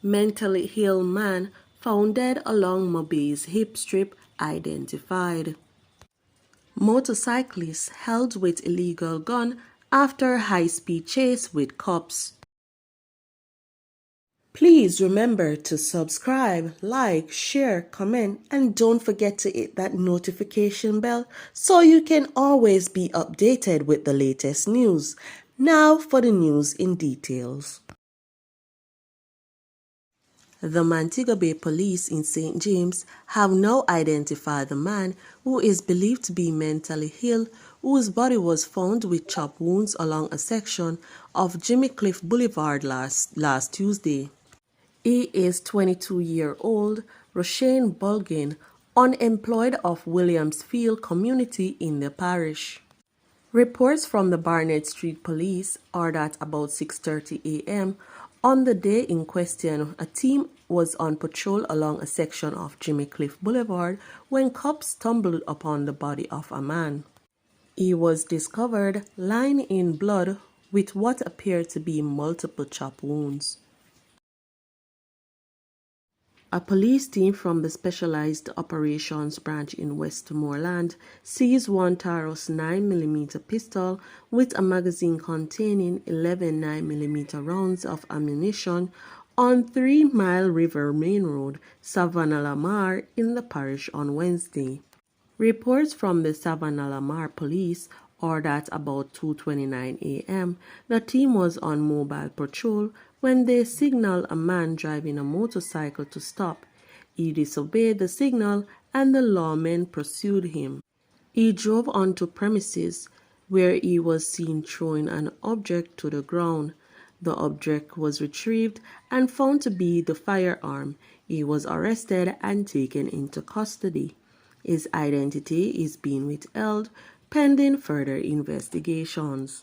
Mentally ill man found dead along Mobe's hip strip identified. Motorcyclist held with illegal gun after high-speed chase with cops. Please remember to subscribe, like, share, comment, and don't forget to hit that notification bell so you can always be updated with the latest news. Now for the news in details. The Montego Bay Police in St. James have now identified the man who is believed to be mentally ill, whose body was found with chop wounds along a section of Jimmy Cliff Boulevard last Tuesday. He is 22-year-old Roshane Bulgin, unemployed of Williamsfield community in the parish. Reports from the Barnett Street Police are that about 6:30 a.m. on the day in question, a team was on patrol along a section of Jimmy Cliff Boulevard when cops stumbled upon the body of a man. He was discovered lying in blood with what appeared to be multiple chop wounds. A police team from the Specialized Operations Branch in Westmoreland seized one Taurus 9mm pistol with a magazine containing 11 9mm rounds of ammunition on 3 Mile River Main Road, Savannah Lamar, in the parish on Wednesday. Reports from the Savannah Lamar police are that about 2:29 a.m., the team was on mobile patrol when they signaled a man driving a motorcycle to stop. He disobeyed the signal and the lawmen pursued him. He drove onto premises where he was seen throwing an object to the ground. The object was retrieved and found to be the firearm. He was arrested and taken into custody. His identity is being withheld pending further investigations.